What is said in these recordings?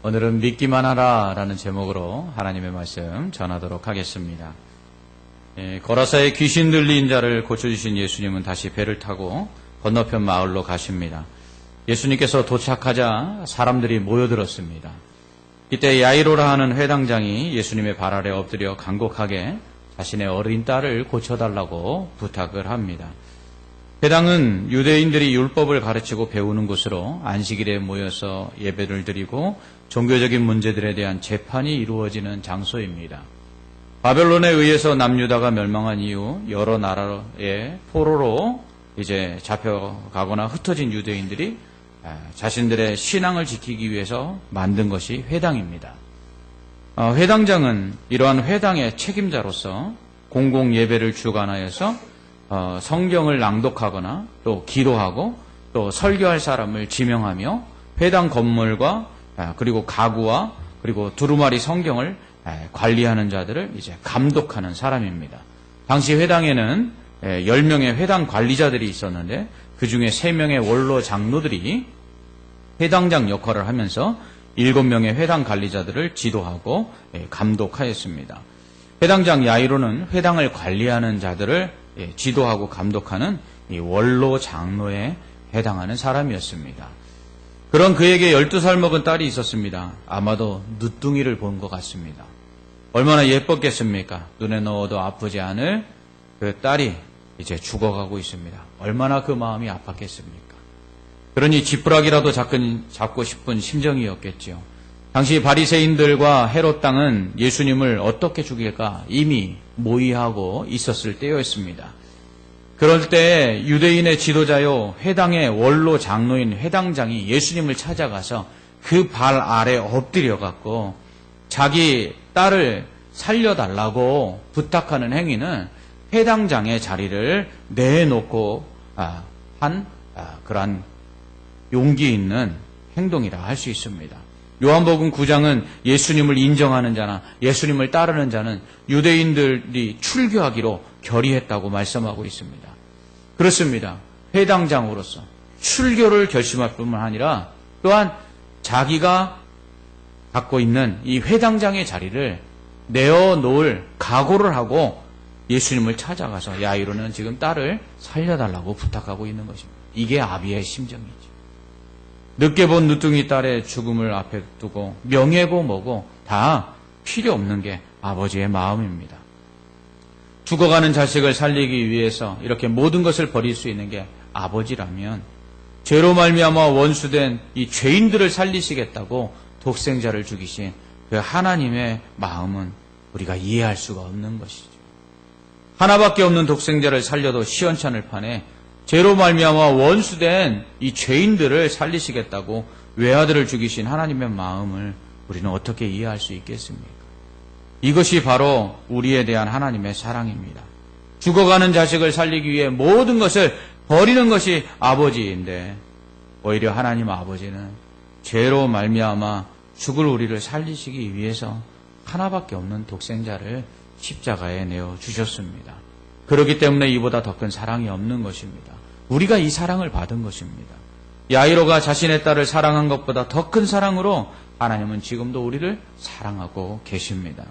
오늘은 믿기만 하라 라는 제목으로 하나님의 말씀 전하도록 하겠습니다. 거라사의 귀신 들린 자를 고쳐주신 예수님은 다시 배를 타고 건너편 마을로 가십니다. 예수님께서 도착하자 사람들이 모여들었습니다. 이때 야이로라 하는 회당장이 예수님의 발 아래 엎드려 간곡하게 자신의 어린 딸을 고쳐달라고 부탁을 합니다. 회당은 유대인들이 율법을 가르치고 배우는 곳으로 안식일에 모여서 예배를 드리고 종교적인 문제들에 대한 재판이 이루어지는 장소입니다. 바벨론에 의해서 남유다가 멸망한 이후 여러 나라의 포로로 이제 잡혀가거나 흩어진 유대인들이 자신들의 신앙을 지키기 위해서 만든 것이 회당입니다. 회당장은 이러한 회당의 책임자로서 공공 예배를 주관하여서 성경을 낭독하거나 또 기도하고 또 설교할 사람을 지명하며 회당 건물과 그리고 가구와 그리고 두루마리 성경을 관리하는 자들을 이제 감독하는 사람입니다. 당시 회당에는 10명의 회당 관리자들이 있었는데 그 중에 3명의 원로 장로들이 회당장 역할을 하면서 7명의 회당 관리자들을 지도하고 감독하였습니다. 회당장 야이로는 회당을 관리하는 자들을 지도하고 감독하는 원로 장로에 해당하는 사람이었습니다. 그런 그에게 12살 먹은 딸이 있었습니다. 아마도 늦둥이를 본 것 같습니다. 얼마나 예뻤겠습니까? 눈에 넣어도 아프지 않을 그 딸이 이제 죽어가고 있습니다. 얼마나 그 마음이 아팠겠습니까? 그러니 지푸라기라도 잡고 싶은 심정이었겠지요. 당시 바리새인들과 헤롯 당은 예수님을 어떻게 죽일까 이미 모의하고 있었을 때였습니다. 그럴 때 유대인의 지도자요 회당의 원로 장로인 회당장이 예수님을 찾아가서 그 발 아래 엎드려 갖고 자기 딸을 살려달라고 부탁하는 행위는 회당장의 자리를 내놓고 한 그러한 용기 있는 행동이라 할 수 있습니다. 요한복음 9장은 예수님을 인정하는 자나 예수님을 따르는 자는 유대인들이 출교하기로 결의했다고 말씀하고 있습니다. 그렇습니다. 회당장으로서 출교를 결심할 뿐만 아니라 또한 자기가 갖고 있는 이 회당장의 자리를 내어놓을 각오를 하고 예수님을 찾아가서 야이로는 지금 딸을 살려달라고 부탁하고 있는 것입니다. 이게 아비의 심정이죠. 늦게 본 늦둥이 딸의 죽음을 앞에 두고 명예고 뭐고 다 필요 없는 게 아버지의 마음입니다. 죽어가는 자식을 살리기 위해서 이렇게 모든 것을 버릴 수 있는 게 아버지라면 죄로 말미암아 원수된 이 죄인들을 살리시겠다고 독생자를 죽이신 그 하나님의 마음은 우리가 이해할 수가 없는 것이죠. 하나밖에 없는 독생자를 살려도 시원찮을 판에 죄로 말미암아 원수된 이 죄인들을 살리시겠다고 외아들을 죽이신 하나님의 마음을 우리는 어떻게 이해할 수 있겠습니까? 이것이 바로 우리에 대한 하나님의 사랑입니다. 죽어가는 자식을 살리기 위해 모든 것을 버리는 것이 아버지인데 오히려 하나님 아버지는 죄로 말미암아 죽을 우리를 살리시기 위해서 하나밖에 없는 독생자를 십자가에 내어주셨습니다. 그렇기 때문에 이보다 더 큰 사랑이 없는 것입니다. 우리가 이 사랑을 받은 것입니다. 야이로가 자신의 딸을 사랑한 것보다 더 큰 사랑으로 하나님은 지금도 우리를 사랑하고 계십니다.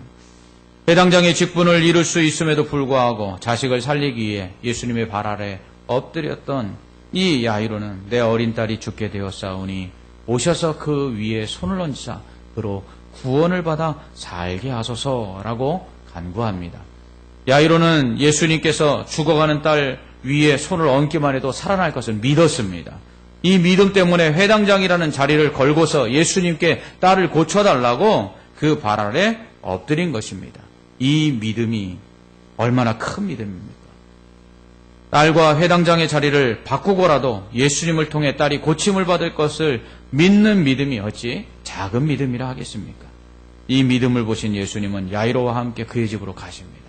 회당장의 직분을 이룰 수 있음에도 불구하고 자식을 살리기 위해 예수님의 발 아래 엎드렸던 이 야이로는 내 어린 딸이 죽게 되었사오니 오셔서 그 위에 손을 얹으사 그로 구원을 받아 살게 하소서라고 간구합니다. 야이로는 예수님께서 죽어가는 딸 위에 손을 얹기만 해도 살아날 것을 믿었습니다. 이 믿음 때문에 회당장이라는 자리를 걸고서 예수님께 딸을 고쳐달라고 그 발 아래 엎드린 것입니다. 이 믿음이 얼마나 큰 믿음입니까? 딸과 회당장의 자리를 바꾸고라도 예수님을 통해 딸이 고침을 받을 것을 믿는 믿음이 어찌 작은 믿음이라 하겠습니까? 이 믿음을 보신 예수님은 야이로와 함께 그의 집으로 가십니다.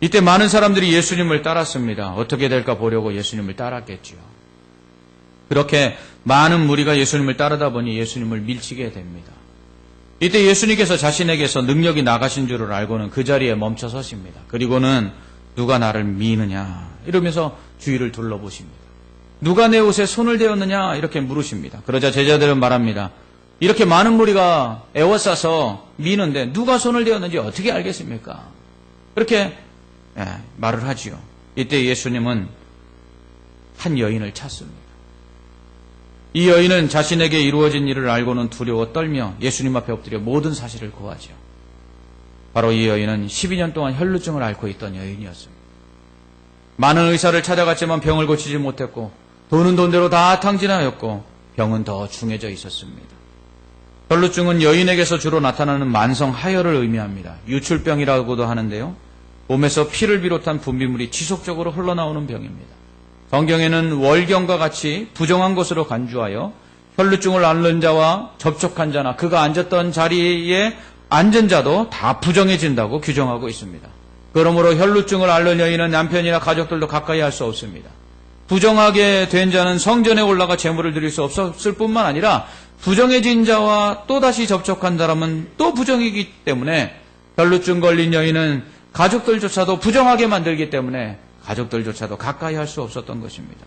이때 많은 사람들이 예수님을 따랐습니다. 어떻게 될까 보려고 예수님을 따랐겠지요. 그렇게 많은 무리가 예수님을 따르다 보니 예수님을 밀치게 됩니다. 이때 예수님께서 자신에게서 능력이 나가신 줄을 알고는 그 자리에 멈춰 서십니다. 그리고는 누가 나를 미느냐 이러면서 주위를 둘러보십니다. 누가 내 옷에 손을 대었느냐 이렇게 물으십니다. 그러자 제자들은 말합니다. 이렇게 많은 무리가 에워싸서 미는데 누가 손을 대었는지 어떻게 알겠습니까? 그렇게 말을 하지요. 이때 예수님은 한 여인을 찾습니다. 이 여인은 자신에게 이루어진 일을 알고는 두려워 떨며 예수님 앞에 엎드려 모든 사실을 고하죠. 바로 이 여인은 12년 동안 혈루증을 앓고 있던 여인이었습니다. 많은 의사를 찾아갔지만 병을 고치지 못했고 돈은 돈대로 다 탕진하였고 병은 더 중해져 있었습니다. 혈루증은 여인에게서 주로 나타나는 만성 하혈을 의미합니다. 유출병이라고도 하는데요. 몸에서 피를 비롯한 분비물이 지속적으로 흘러나오는 병입니다. 성경에는 월경과 같이 부정한 것으로 간주하여 혈루증을 앓는 자와 접촉한 자나 그가 앉았던 자리에 앉은 자도 다 부정해진다고 규정하고 있습니다. 그러므로 혈루증을 앓는 여인은 남편이나 가족들도 가까이 할 수 없습니다. 부정하게 된 자는 성전에 올라가 제물을 드릴 수 없었을 뿐만 아니라 부정해진 자와 또다시 접촉한 사람은 또 부정이기 때문에 혈루증 걸린 여인은 가족들조차도 부정하게 만들기 때문에 가족들조차도 가까이 할 수 없었던 것입니다.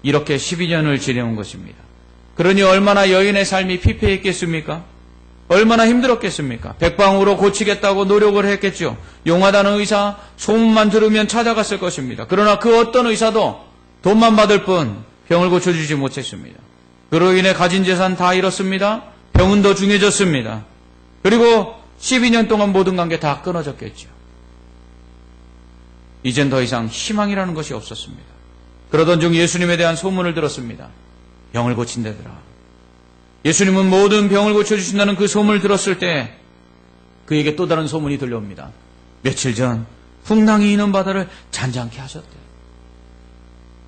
이렇게 12년을 지내온 것입니다. 그러니 얼마나 여인의 삶이 피폐했겠습니까? 얼마나 힘들었겠습니까? 백방으로 고치겠다고 노력을 했겠죠. 용하다는 의사 소문만 들으면 찾아갔을 것입니다. 그러나 그 어떤 의사도 돈만 받을 뿐 병을 고쳐주지 못했습니다. 그로 인해 가진 재산 다 잃었습니다. 병은 더 중해졌습니다. 그리고 12년 동안 모든 관계 다 끊어졌겠죠. 이젠 더 이상 희망이라는 것이 없었습니다. 그러던 중 예수님에 대한 소문을 들었습니다. 병을 고친다더라. 예수님은 모든 병을 고쳐주신다는 그 소문을 들었을 때 그에게 또 다른 소문이 들려옵니다. 며칠 전 풍랑이 있는 바다를 잔잔케 하셨대요.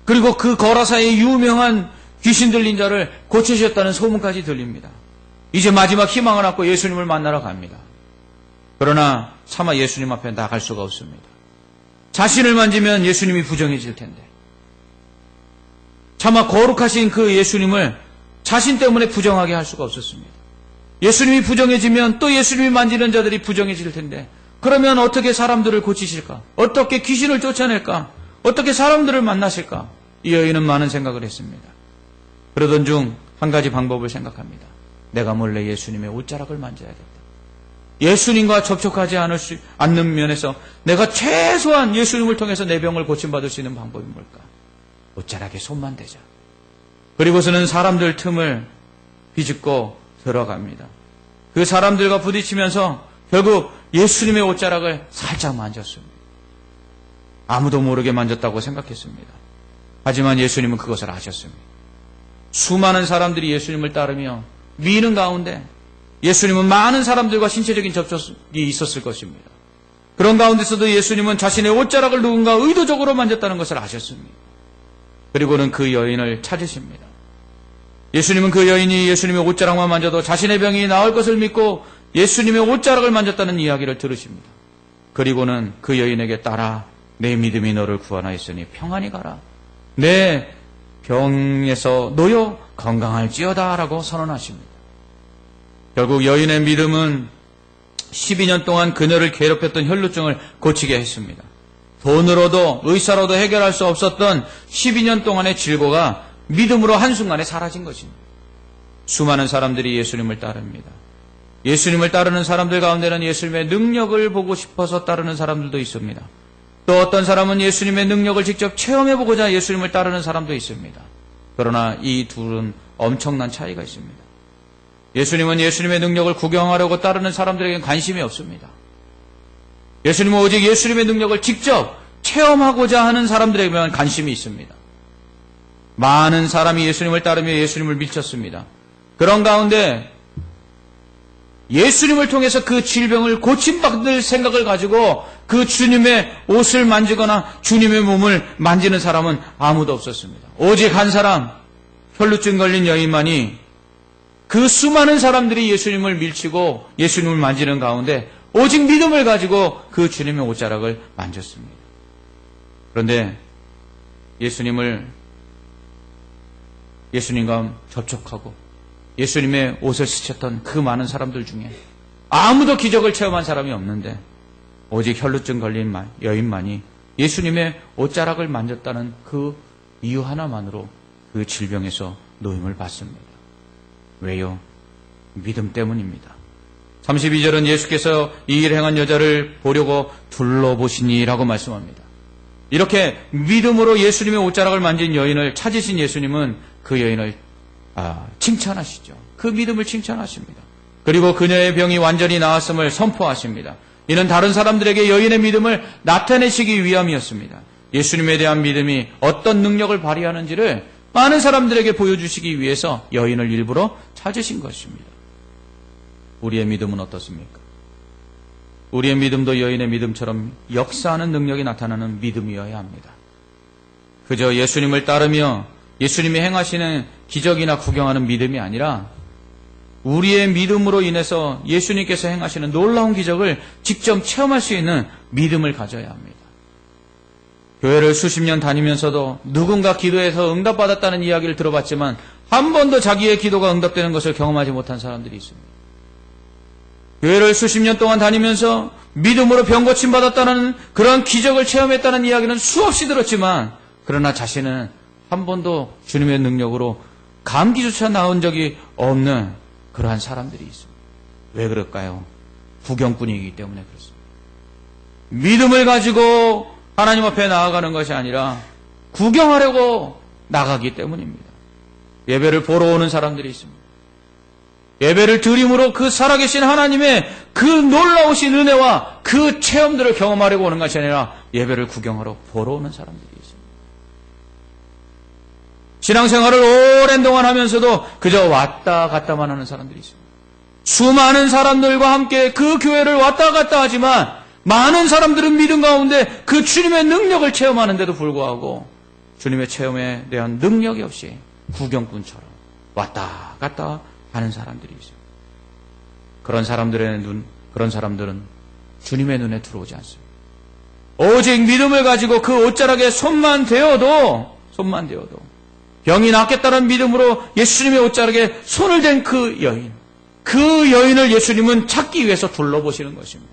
그리고 그 거라사의 유명한 귀신 들린 자를 고치셨다는 소문까지 들립니다. 이제 마지막 희망을 갖고 예수님을 만나러 갑니다. 그러나 차마 예수님 앞에 나갈 수가 없습니다. 자신을 만지면 예수님이 부정해질 텐데 차마 거룩하신 그 예수님을 자신 때문에 부정하게 할 수가 없었습니다. 예수님이 부정해지면 또 예수님이 만지는 자들이 부정해질 텐데 그러면 어떻게 사람들을 고치실까? 어떻게 귀신을 쫓아낼까? 어떻게 사람들을 만나실까? 이 여인은 많은 생각을 했습니다. 그러던 중 한 가지 방법을 생각합니다. 내가 몰래 예수님의 옷자락을 만져야겠다. 예수님과 접촉하지 않는 면에서 내가 최소한 예수님을 통해서 내 병을 고침받을 수 있는 방법이 뭘까? 옷자락에 손만 대자. 그리고서는 사람들 틈을 비집고 들어갑니다. 그 사람들과 부딪히면서 결국 예수님의 옷자락을 살짝 만졌습니다. 아무도 모르게 만졌다고 생각했습니다. 하지만 예수님은 그것을 아셨습니다. 수많은 사람들이 예수님을 따르며 미는 가운데 예수님은 많은 사람들과 신체적인 접촉이 있었을 것입니다. 그런 가운데서도 예수님은 자신의 옷자락을 누군가 의도적으로 만졌다는 것을 아셨습니다. 그리고는 그 여인을 찾으십니다. 예수님은 그 여인이 예수님의 옷자락만 만져도 자신의 병이 나을 것을 믿고 예수님의 옷자락을 만졌다는 이야기를 들으십니다. 그리고는 그 여인에게 따라 내 믿음이 너를 구원하였으니 평안히 가라. 내 병에서 놓여 건강할지어다 라고 선언하십니다. 결국 여인의 믿음은 12년 동안 그녀를 괴롭혔던 혈루증을 고치게 했습니다. 돈으로도 의사로도 해결할 수 없었던 12년 동안의 질고가 믿음으로 한순간에 사라진 것입니다. 수많은 사람들이 예수님을 따릅니다. 예수님을 따르는 사람들 가운데는 예수님의 능력을 보고 싶어서 따르는 사람들도 있습니다. 또 어떤 사람은 예수님의 능력을 직접 체험해보고자 예수님을 따르는 사람도 있습니다. 그러나 이 둘은 엄청난 차이가 있습니다. 예수님은 예수님의 능력을 구경하려고 따르는 사람들에게는 관심이 없습니다. 예수님은 오직 예수님의 능력을 직접 체험하고자 하는 사람들에게만 관심이 있습니다. 많은 사람이 예수님을 따르며 예수님을 미쳤습니다. 그런 가운데 예수님을 통해서 그 질병을 고침받을 생각을 가지고 그 주님의 옷을 만지거나 주님의 몸을 만지는 사람은 아무도 없었습니다. 오직 한 사람, 혈루증 걸린 여인만이 그 수많은 사람들이 예수님을 밀치고 예수님을 만지는 가운데 오직 믿음을 가지고 그 주님의 옷자락을 만졌습니다. 그런데 예수님과 접촉하고 예수님의 옷을 스쳤던 그 많은 사람들 중에 아무도 기적을 체험한 사람이 없는데 오직 혈루증 걸린 여인만이 예수님의 옷자락을 만졌다는 그 이유 하나만으로 그 질병에서 노임을 받습니다. 왜요? 믿음 때문입니다. 32절은 예수께서 이 일을 행한 여자를 보려고 둘러보시니라고 말씀합니다. 이렇게 믿음으로 예수님의 옷자락을 만진 여인을 찾으신 예수님은 그 여인을 칭찬하시죠. 그 믿음을 칭찬하십니다. 그리고 그녀의 병이 완전히 나았음을 선포하십니다. 이는 다른 사람들에게 여인의 믿음을 나타내시기 위함이었습니다. 예수님에 대한 믿음이 어떤 능력을 발휘하는지를 많은 사람들에게 보여주시기 위해서 여인을 일부러 찾으신 것입니다. 우리의 믿음은 어떻습니까? 우리의 믿음도 여인의 믿음처럼 역사하는 능력이 나타나는 믿음이어야 합니다. 그저 예수님을 따르며 예수님이 행하시는 기적이나 구경하는 믿음이 아니라 우리의 믿음으로 인해서 예수님께서 행하시는 놀라운 기적을 직접 체험할 수 있는 믿음을 가져야 합니다. 교회를 수십 년 다니면서도 누군가 기도해서 응답받았다는 이야기를 들어봤지만 한 번도 자기의 기도가 응답되는 것을 경험하지 못한 사람들이 있습니다. 교회를 수십 년 동안 다니면서 믿음으로 병 고침 받았다는 그런 기적을 체험했다는 이야기는 수없이 들었지만 그러나 자신은 한 번도 주님의 능력으로 감기조차 나온 적이 없는 그러한 사람들이 있습니다. 왜 그럴까요? 구경꾼이기 때문에 그렇습니다. 믿음을 가지고 하나님 앞에 나아가는 것이 아니라 구경하려고 나가기 때문입니다. 예배를 보러 오는 사람들이 있습니다. 예배를 드림으로 그 살아계신 하나님의 그 놀라우신 은혜와 그 체험들을 경험하려고 오는 것이 아니라 예배를 구경하러 보러 오는 사람들이 있습니다. 신앙생활을 오랜 동안 하면서도 그저 왔다 갔다만 하는 사람들이 있습니다. 수많은 사람들과 함께 그 교회를 왔다 갔다 하지만 많은 사람들은 믿음 가운데 그 주님의 능력을 체험하는데도 불구하고 주님의 체험에 대한 능력이 없이 구경꾼처럼 왔다 갔다 하는 사람들이 있어요. 그런 사람들은 주님의 눈에 들어오지 않습니다. 오직 믿음을 가지고 그 옷자락에 손만 대어도 병이 낫겠다는 믿음으로 예수님의 옷자락에 손을 댄 그 여인을 예수님은 찾기 위해서 둘러보시는 것입니다.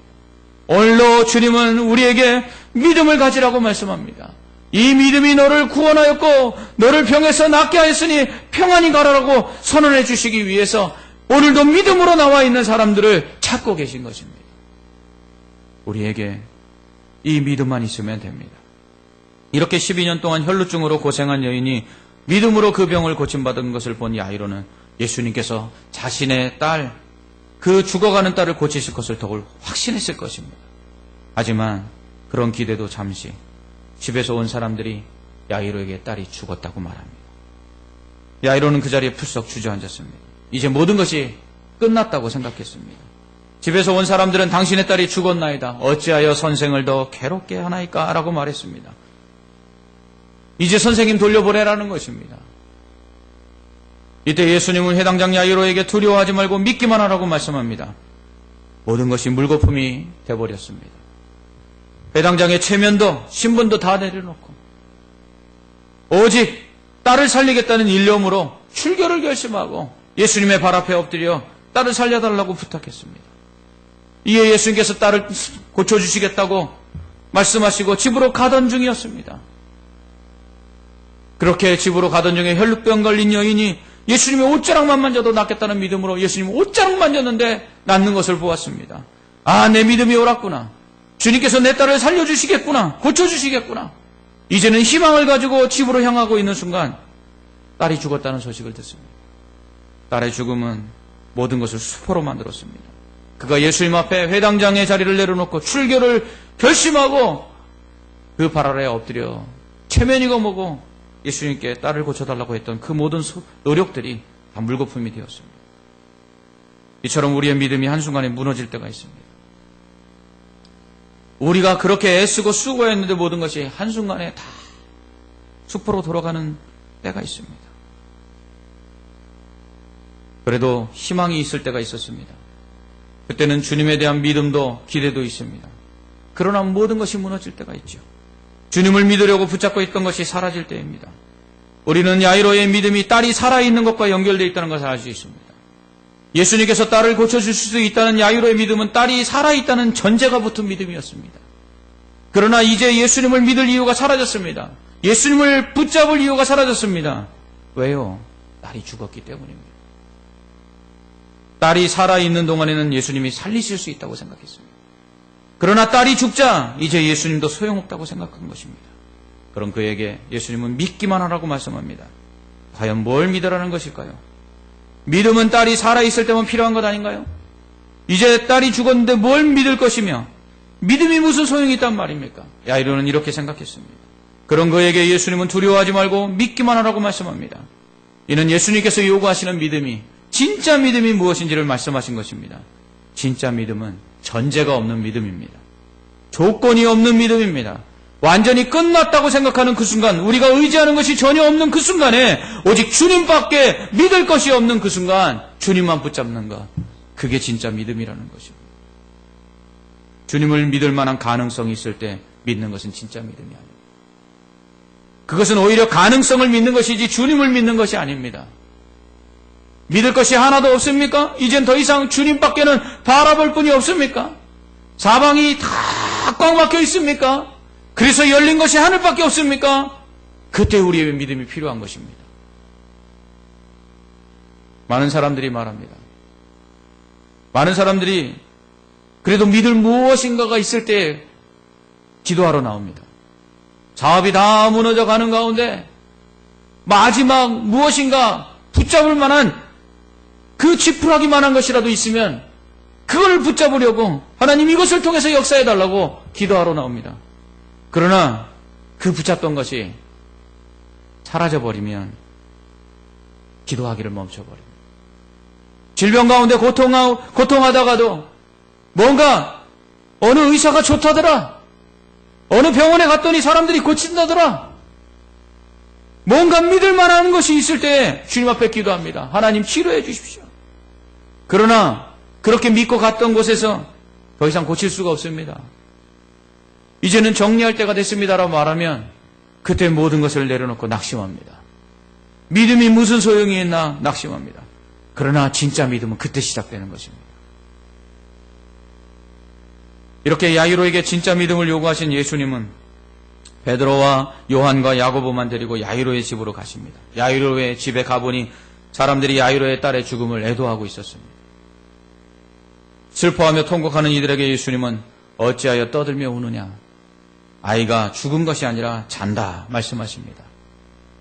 오늘도 주님은 우리에게 믿음을 가지라고 말씀합니다. 이 믿음이 너를 구원하였고 너를 병에서 낫게 하였으니 평안히 가라라고 선언해 주시기 위해서 오늘도 믿음으로 나와 있는 사람들을 찾고 계신 것입니다. 우리에게 이 믿음만 있으면 됩니다. 이렇게 12년 동안 혈루증으로 고생한 여인이 믿음으로 그 병을 고침받은 것을 본 야이로는 예수님께서 자신의 딸, 그 죽어가는 딸을 고치실 것을 더욱 확신했을 것입니다. 하지만 그런 기대도 잠시 집에서 온 사람들이 야이로에게 딸이 죽었다고 말합니다. 야이로는 그 자리에 풀썩 주저앉았습니다. 이제 모든 것이 끝났다고 생각했습니다. 집에서 온 사람들은 당신의 딸이 죽었나이다. 어찌하여 선생을 더 괴롭게 하나이까? 라고 말했습니다. 이제 선생님 돌려보내라는 것입니다. 이때 예수님은 회당장 야이로에게 두려워하지 말고 믿기만 하라고 말씀합니다. 모든 것이 물거품이 돼버렸습니다. 회당장의 체면도 신분도 다 내려놓고 오직 딸을 살리겠다는 일념으로 출교를 결심하고 예수님의 발 앞에 엎드려 딸을 살려달라고 부탁했습니다. 이에 예수님께서 딸을 고쳐주시겠다고 말씀하시고 집으로 가던 중이었습니다. 그렇게 집으로 가던 중에 혈루병 걸린 여인이 예수님의 옷자락만 만져도 낫겠다는 믿음으로 예수님 옷자락 만졌는데 낫는 것을 보았습니다. 아, 내 믿음이 옳았구나. 주님께서 내 딸을 살려주시겠구나. 고쳐주시겠구나. 이제는 희망을 가지고 집으로 향하고 있는 순간 딸이 죽었다는 소식을 듣습니다. 딸의 죽음은 모든 것을 수포로 만들었습니다. 그가 예수님 앞에 회당장의 자리를 내려놓고 출교를 결심하고 그 발 아래에 엎드려 체면이고 뭐고 예수님께 딸을 고쳐달라고 했던 그 모든 노력들이 다 물거품이 되었습니다. 이처럼 우리의 믿음이 한순간에 무너질 때가 있습니다. 우리가 그렇게 애쓰고 수고했는데 모든 것이 한순간에 다 수포로 돌아가는 때가 있습니다. 그래도 희망이 있을 때가 있었습니다. 그때는 주님에 대한 믿음도 기대도 있습니다. 그러나 모든 것이 무너질 때가 있죠. 주님을 믿으려고 붙잡고 있던 것이 사라질 때입니다. 우리는 야이로의 믿음이 딸이 살아있는 것과 연결되어 있다는 것을 알 수 있습니다. 예수님께서 딸을 고쳐주실 수 있다는 야이로의 믿음은 딸이 살아있다는 전제가 붙은 믿음이었습니다. 그러나 이제 예수님을 믿을 이유가 사라졌습니다. 예수님을 붙잡을 이유가 사라졌습니다. 왜요? 딸이 죽었기 때문입니다. 딸이 살아있는 동안에는 예수님이 살리실 수 있다고 생각했습니다. 그러나 딸이 죽자 이제 예수님도 소용없다고 생각한 것입니다. 그럼 그에게 예수님은 믿기만 하라고 말씀합니다. 과연 뭘 믿으라는 것일까요? 믿음은 딸이 살아있을 때만 필요한 것 아닌가요? 이제 딸이 죽었는데 뭘 믿을 것이며 믿음이 무슨 소용이 있단 말입니까? 야이로는 이렇게 생각했습니다. 그런 그에게 예수님은 두려워하지 말고 믿기만 하라고 말씀합니다. 이는 예수님께서 요구하시는 믿음이 진짜 믿음이 무엇인지를 말씀하신 것입니다. 진짜 믿음은 전제가 없는 믿음입니다. 조건이 없는 믿음입니다. 완전히 끝났다고 생각하는 그 순간, 우리가 의지하는 것이 전혀 없는 그 순간에 오직 주님밖에 믿을 것이 없는 그 순간 주님만 붙잡는 것, 그게 진짜 믿음이라는 것입니다. 주님을 믿을 만한 가능성이 있을 때 믿는 것은 진짜 믿음이 아닙니다. 그것은 오히려 가능성을 믿는 것이지 주님을 믿는 것이 아닙니다. 믿을 것이 하나도 없습니까? 이젠 더 이상 주님밖에는 바라볼 분이 없습니까? 사방이 다 꽉 막혀 있습니까? 그래서 열린 것이 하늘밖에 없습니까? 그때 우리의 믿음이 필요한 것입니다. 많은 사람들이 말합니다. 많은 사람들이 그래도 믿을 무엇인가가 있을 때 기도하러 나옵니다. 사업이 다 무너져 가는 가운데 마지막 무엇인가 붙잡을 만한 그 지푸라기만 한 것이라도 있으면 그걸 붙잡으려고 하나님 이것을 통해서 역사해달라고 기도하러 나옵니다. 그러나 그 붙잡던 것이 사라져버리면 기도하기를 멈춰버립니다. 질병 가운데 고통하다가도 뭔가 어느 의사가 좋다더라, 어느 병원에 갔더니 사람들이 고친다더라, 뭔가 믿을 만한 것이 있을 때 주님 앞에 기도합니다. 하나님 치료해 주십시오. 그러나 그렇게 믿고 갔던 곳에서 더 이상 고칠 수가 없습니다. 이제는 정리할 때가 됐습니다라고 말하면 그때 모든 것을 내려놓고 낙심합니다. 믿음이 무슨 소용이 있나 낙심합니다. 그러나 진짜 믿음은 그때 시작되는 것입니다. 이렇게 야이로에게 진짜 믿음을 요구하신 예수님은 베드로와 요한과 야고보만 데리고 야이로의 집으로 가십니다. 야이로의 집에 가보니 사람들이 야이로의 딸의 죽음을 애도하고 있었습니다. 슬퍼하며 통곡하는 이들에게 예수님은 어찌하여 떠들며 우느냐, 아이가 죽은 것이 아니라 잔다 말씀하십니다.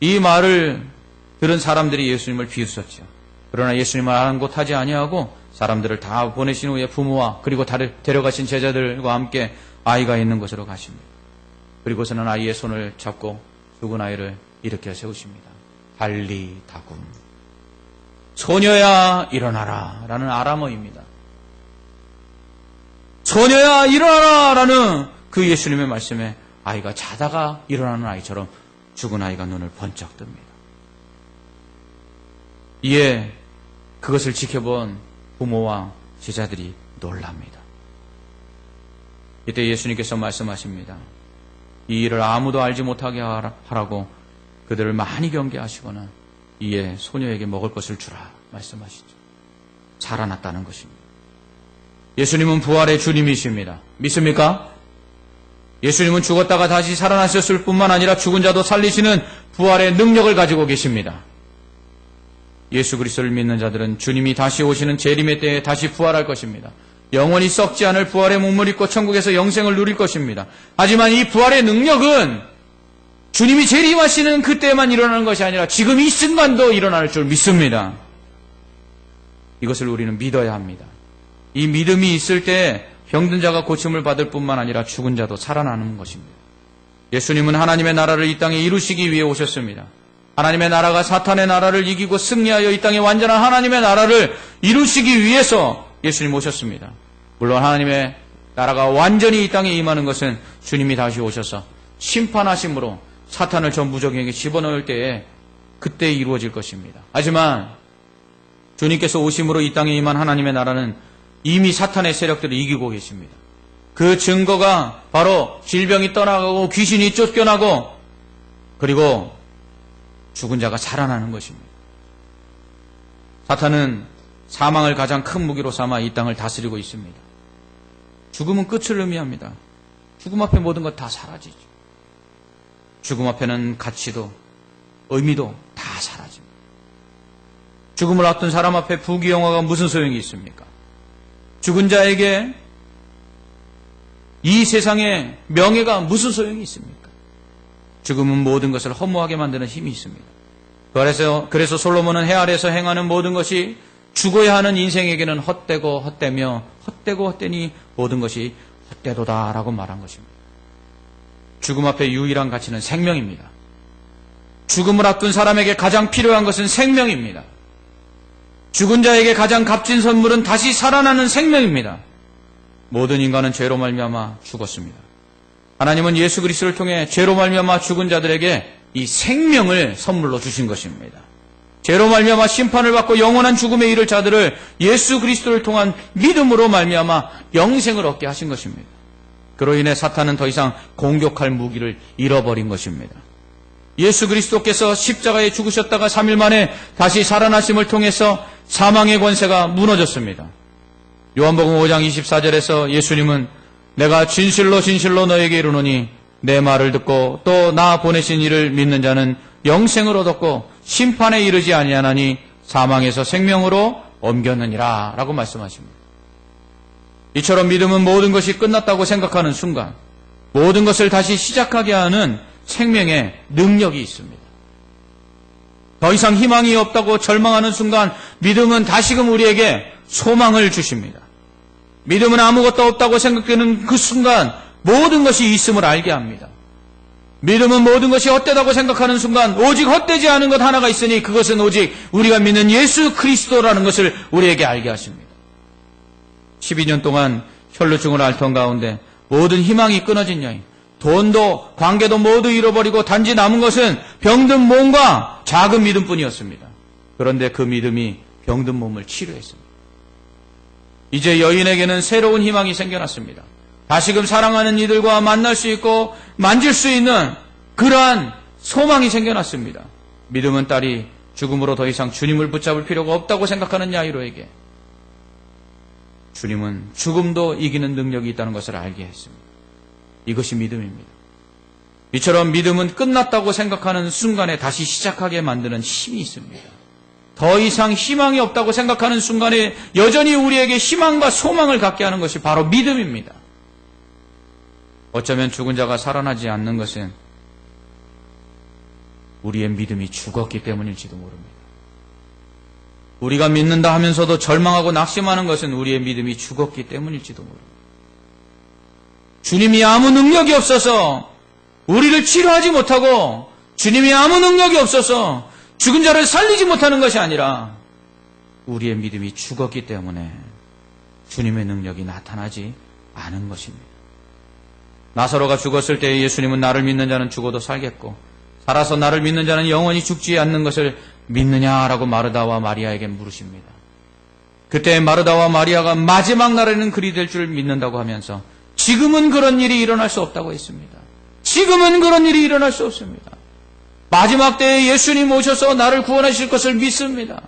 이 말을 들은 사람들이 예수님을 비웃었죠. 그러나 예수님은 아랑곳하지 아니하고 사람들을 다 보내신 후에 부모와 그리고 데려가신 제자들과 함께 아이가 있는 곳으로 가십니다. 그리고서는 아이의 손을 잡고 죽은 아이를 일으켜 세우십니다. 달리 다굼, 소녀야 일어나라 라는 아람어입니다. 소녀야 일어나라 라는 그 예수님의 말씀에 아이가 자다가 일어나는 아이처럼 죽은 아이가 눈을 번쩍 뜹니다. 이에 그것을 지켜본 부모와 제자들이 놀랍니다. 이때 예수님께서 말씀하십니다. 이 일을 아무도 알지 못하게 하라고 그들을 많이 경계하시거나 이에 소녀에게 먹을 것을 주라 말씀하시죠. 살아났다는 것입니다. 예수님은 부활의 주님이십니다. 믿습니까? 예수님은 죽었다가 다시 살아나셨을 뿐만 아니라 죽은 자도 살리시는 부활의 능력을 가지고 계십니다. 예수 그리스도를 믿는 자들은 주님이 다시 오시는 재림의 때에 다시 부활할 것입니다. 영원히 썩지 않을 부활의 몸을 입고 천국에서 영생을 누릴 것입니다. 하지만 이 부활의 능력은 주님이 재림하시는 그때만 일어나는 것이 아니라 지금 이 순간도 일어날 줄 믿습니다. 이것을 우리는 믿어야 합니다. 이 믿음이 있을 때 병든 자가 고침을 받을 뿐만 아니라 죽은 자도 살아나는 것입니다. 예수님은 하나님의 나라를 이 땅에 이루시기 위해 오셨습니다. 하나님의 나라가 사탄의 나라를 이기고 승리하여 이 땅에 완전한 하나님의 나라를 이루시기 위해서 예수님 오셨습니다. 물론 하나님의 나라가 완전히 이 땅에 임하는 것은 주님이 다시 오셔서 심판하심으로 사탄을 전 무적에게 집어넣을 때에 그때 이루어질 것입니다. 하지만 주님께서 오심으로 이 땅에 임한 하나님의 나라는 이미 사탄의 세력들을 이기고 계십니다. 그 증거가 바로 질병이 떠나가고 귀신이 쫓겨나고 그리고 죽은 자가 살아나는 것입니다. 사탄은 사망을 가장 큰 무기로 삼아 이 땅을 다스리고 있습니다. 죽음은 끝을 의미합니다. 죽음 앞에 모든 것 다 사라지죠. 죽음 앞에는 가치도 의미도 다 사라집니다. 죽음을 앞둔 사람 앞에 부귀영화가 무슨 소용이 있습니까? 죽은 자에게 이 세상의 명예가 무슨 소용이 있습니까? 죽음은 모든 것을 허무하게 만드는 힘이 있습니다. 그래서 솔로몬은 해 아래에서 행하는 모든 것이 죽어야 하는 인생에게는 헛되고 헛되며 헛되고 헛되니 모든 것이 헛되도다라고 말한 것입니다. 죽음 앞에 유일한 가치는 생명입니다. 죽음을 앞둔 사람에게 가장 필요한 것은 생명입니다. 죽은 자에게 가장 값진 선물은 다시 살아나는 생명입니다. 모든 인간은 죄로 말미암아 죽었습니다. 하나님은 예수 그리스도를 통해 죄로 말미암아 죽은 자들에게 이 생명을 선물로 주신 것입니다. 죄로 말미암아 심판을 받고 영원한 죽음에 이를 자들을 예수 그리스도를 통한 믿음으로 말미암아 영생을 얻게 하신 것입니다. 그로 인해 사탄은 더 이상 공격할 무기를 잃어버린 것입니다. 예수 그리스도께서 십자가에 죽으셨다가 3일 만에 다시 살아나심을 통해서 사망의 권세가 무너졌습니다. 요한복음 5장 24절에서 예수님은 내가 진실로 진실로 너에게 이르노니 내 말을 듣고 또 나 보내신 이를 믿는 자는 영생을 얻었고 심판에 이르지 아니하나니 사망에서 생명으로 옮겼느니라 라고 말씀하십니다. 이처럼 믿음은 모든 것이 끝났다고 생각하는 순간 모든 것을 다시 시작하게 하는 생명의 능력이 있습니다. 더 이상 희망이 없다고 절망하는 순간 믿음은 다시금 우리에게 소망을 주십니다. 믿음은 아무것도 없다고 생각되는 그 순간 모든 것이 있음을 알게 합니다. 믿음은 모든 것이 헛되다고 생각하는 순간 오직 헛되지 않은 것 하나가 있으니 그것은 오직 우리가 믿는 예수 그리스도라는 것을 우리에게 알게 하십니다. 12년 동안 혈루증을 앓던 가운데 모든 희망이 끊어진 여인, 돈도 관계도 모두 잃어버리고 단지 남은 것은 병든 몸과 작은 믿음뿐이었습니다. 그런데 그 믿음이 병든 몸을 치료했습니다. 이제 여인에게는 새로운 희망이 생겨났습니다. 다시금 사랑하는 이들과 만날 수 있고 만질 수 있는 그러한 소망이 생겨났습니다. 믿음은 딸이 죽음으로 더 이상 주님을 붙잡을 필요가 없다고 생각하는 야이로에게 주님은 죽음도 이기는 능력이 있다는 것을 알게 했습니다. 이것이 믿음입니다. 이처럼 믿음은 끝났다고 생각하는 순간에 다시 시작하게 만드는 힘이 있습니다. 더 이상 희망이 없다고 생각하는 순간에 여전히 우리에게 희망과 소망을 갖게 하는 것이 바로 믿음입니다. 어쩌면 죽은 자가 살아나지 않는 것은 우리의 믿음이 죽었기 때문일지도 모릅니다. 우리가 믿는다 하면서도 절망하고 낙심하는 것은 우리의 믿음이 죽었기 때문일지도 모릅니다. 주님이 아무 능력이 없어서 우리를 치료하지 못하고 주님이 아무 능력이 없어서 죽은 자를 살리지 못하는 것이 아니라 우리의 믿음이 죽었기 때문에 주님의 능력이 나타나지 않은 것입니다. 나사로가 죽었을 때 예수님은 나를 믿는 자는 죽어도 살겠고 살아서 나를 믿는 자는 영원히 죽지 않는 것을 믿느냐라고 마르다와 마리아에게 물으십니다. 그때 마르다와 마리아가 마지막 날에는 그리 될 줄 믿는다고 하면서 지금은 그런 일이 일어날 수 없다고 했습니다. 지금은 그런 일이 일어날 수 없습니다. 마지막 때에 예수님 오셔서 나를 구원하실 것을 믿습니다.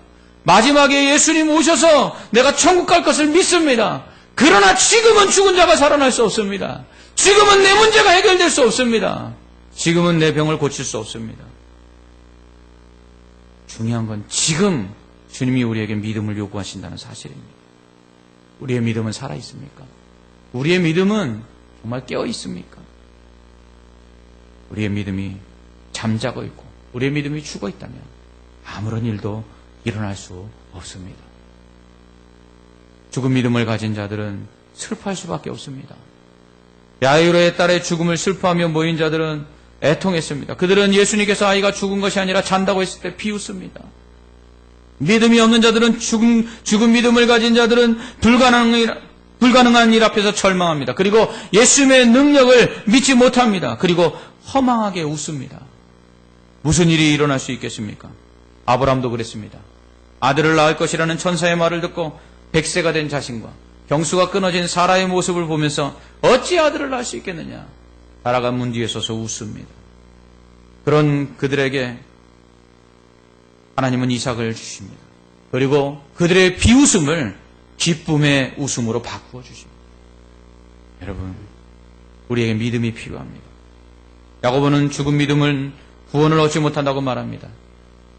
마지막에 예수님 오셔서 내가 천국 갈 것을 믿습니다. 그러나 지금은 죽은 자가 살아날 수 없습니다. 지금은 내 문제가 해결될 수 없습니다. 지금은 내 병을 고칠 수 없습니다. 중요한 건 지금 주님이 우리에게 믿음을 요구하신다는 사실입니다. 우리의 믿음은 살아있습니까? 우리의 믿음은 정말 깨어있습니까? 우리의 믿음이 잠자고 있고 우리의 믿음이 죽어있다면 아무런 일도 일어날 수 없습니다. 죽은 믿음을 가진 자들은 슬퍼할 수밖에 없습니다. 야이로의 딸의 죽음을 슬퍼하며 모인 자들은 애통했습니다. 그들은 예수님께서 아이가 죽은 것이 아니라 잔다고 했을 때 비웃습니다. 믿음이 없는 자들은 죽은 믿음을 가진 자들은 불가능한 일 앞에서 절망합니다. 그리고 예수님의 능력을 믿지 못합니다. 그리고 허망하게 웃습니다. 무슨 일이 일어날 수 있겠습니까? 아브라함도 그랬습니다. 아들을 낳을 것이라는 천사의 말을 듣고 100세가 된 자신과 경수가 끊어진 사라의 모습을 보면서 어찌 아들을 낳을 수 있겠느냐? 사라가 문 뒤에 서서 웃습니다. 그런 그들에게 하나님은 이삭을 주십니다. 그리고 그들의 비웃음을 기쁨의 웃음으로 바꾸어 주십니다. 여러분, 우리에게 믿음이 필요합니다. 야고보는 죽은 믿음은 구원을 얻지 못한다고 말합니다.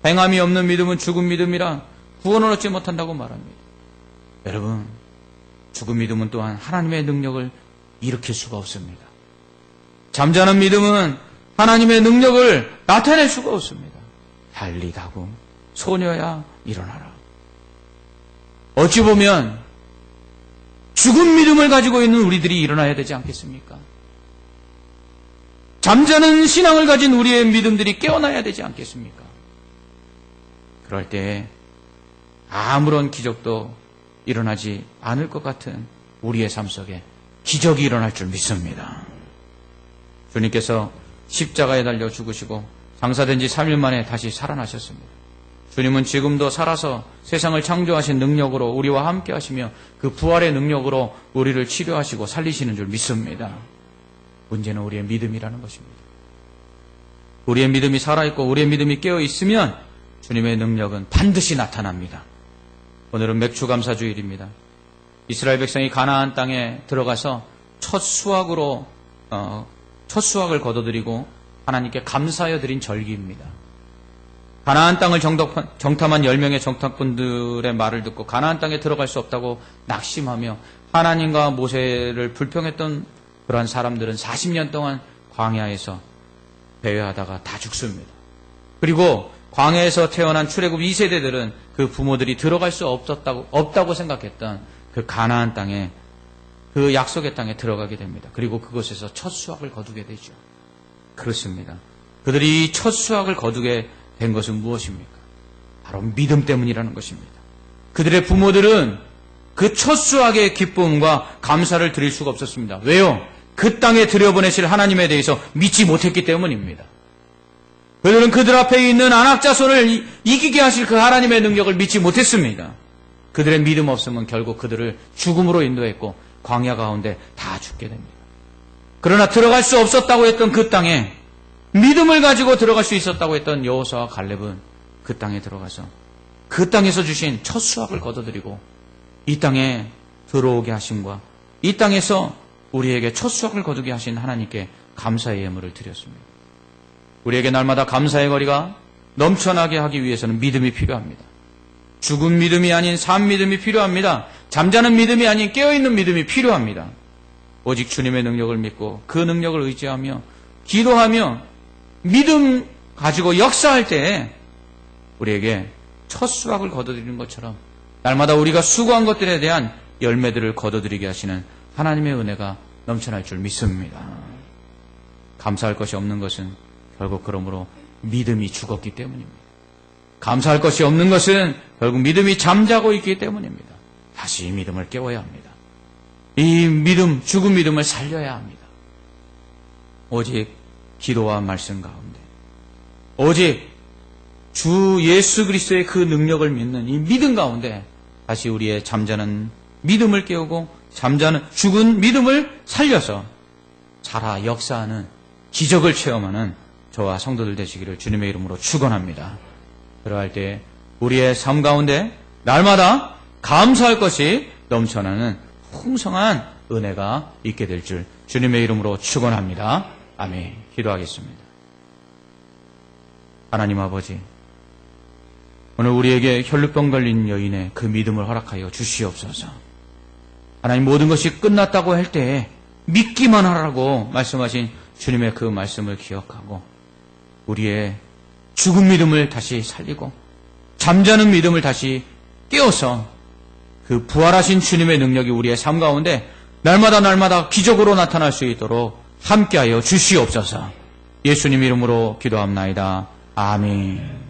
행함이 없는 믿음은 죽은 믿음이라 구원을 얻지 못한다고 말합니다. 여러분, 죽은 믿음은 또한 하나님의 능력을 일으킬 수가 없습니다. 잠자는 믿음은 하나님의 능력을 나타낼 수가 없습니다. 달리다고 소녀야 일어나라. 어찌 보면 죽은 믿음을 가지고 있는 우리들이 일어나야 되지 않겠습니까? 잠자는 신앙을 가진 우리의 믿음들이 깨어나야 되지 않겠습니까? 그럴 때 아무런 기적도 일어나지 않을 것 같은 우리의 삶 속에 기적이 일어날 줄 믿습니다. 주님께서 십자가에 달려 죽으시고 장사된 지 3일 만에 다시 살아나셨습니다. 주님은 지금도 살아서 세상을 창조하신 능력으로 우리와 함께 하시며 그 부활의 능력으로 우리를 치료하시고 살리시는 줄 믿습니다. 문제는 우리의 믿음이라는 것입니다. 우리의 믿음이 살아있고 우리의 믿음이 깨어있으면 주님의 능력은 반드시 나타납니다. 오늘은 맥주감사주일입니다. 이스라엘 백성이 가나안 땅에 들어가서 첫 수확을 거둬들이고 하나님께 감사하여 드린 절기입니다. 가나안 땅을 정탐한 10명의 정탐꾼들의 말을 듣고 가나안 땅에 들어갈 수 없다고 낙심하며 하나님과 모세를 불평했던 그러한 사람들은 40년 동안 광야에서 배회하다가 다 죽습니다. 그리고 광야에서 태어난 출애굽 2세대들은 그 부모들이 들어갈 수 없다고 생각했던 그 가나안 땅에, 그 약속의 땅에 들어가게 됩니다. 그리고 그곳에서 첫 수확을 거두게 되죠. 그렇습니다. 그들이 첫 수확을 거두게 된 것은 무엇입니까? 바로 믿음 때문이라는 것입니다. 그들의 부모들은 그 첫 수확의 기쁨과 감사를 드릴 수가 없었습니다. 왜요? 그 땅에 들여보내실 하나님에 대해서 믿지 못했기 때문입니다. 그들은 그들 앞에 있는 안악자손을 이기게 하실 그 하나님의 능력을 믿지 못했습니다. 그들의 믿음 없음은 결국 그들을 죽음으로 인도했고 광야 가운데 다 죽게 됩니다. 그러나 들어갈 수 없었다고 했던 그 땅에 믿음을 가지고 들어갈 수 있었다고 했던 여호수아와 갈렙은 그 땅에 들어가서 그 땅에서 주신 첫 수확을 거둬들이고 이 땅에 들어오게 하심과 이 땅에서 우리에게 첫 수확을 거두게 하신 하나님께 감사의 예물을 드렸습니다. 우리에게 날마다 감사의 거리가 넘쳐나게 하기 위해서는 믿음이 필요합니다. 죽은 믿음이 아닌 산 믿음이 필요합니다. 잠자는 믿음이 아닌 깨어있는 믿음이 필요합니다. 오직 주님의 능력을 믿고 그 능력을 의지하며 기도하며 믿음 가지고 역사할 때 우리에게 첫 수확을 거둬들이는 것처럼 날마다 우리가 수고한 것들에 대한 열매들을 거둬들이게 하시는 하나님의 은혜가 넘쳐날 줄 믿습니다. 감사할 것이 없는 것은 결국 그러므로 믿음이 죽었기 때문입니다. 감사할 것이 없는 것은 결국 믿음이 잠자고 있기 때문입니다. 다시 이 믿음을 깨워야 합니다. 이 믿음, 죽은 믿음을 살려야 합니다. 오직 기도와 말씀 가운데, 오직 주 예수 그리스도의 그 능력을 믿는 이 믿음 가운데 다시 우리의 잠자는 믿음을 깨우고 죽은 믿음을 살려서 살아 역사하는 기적을 체험하는 저와 성도들 되시기를 주님의 이름으로 축원합니다. 그러할 때 우리의 삶 가운데 날마다 감사할 것이 넘쳐나는 풍성한 은혜가 있게 될 줄 주님의 이름으로 축원합니다. 아멘. 기도하겠습니다. 하나님 아버지, 오늘 우리에게 혈루병 걸린 여인의 그 믿음을 허락하여 주시옵소서. 하나님, 모든 것이 끝났다고 할 때에 믿기만 하라고 말씀하신 주님의 그 말씀을 기억하고 우리의 죽은 믿음을 다시 살리고 잠자는 믿음을 다시 깨워서 그 부활하신 주님의 능력이 우리의 삶 가운데 날마다 기적으로 나타날 수 있도록 함께하여 주시옵소서. 예수님 이름으로 기도합나이다. 아멘.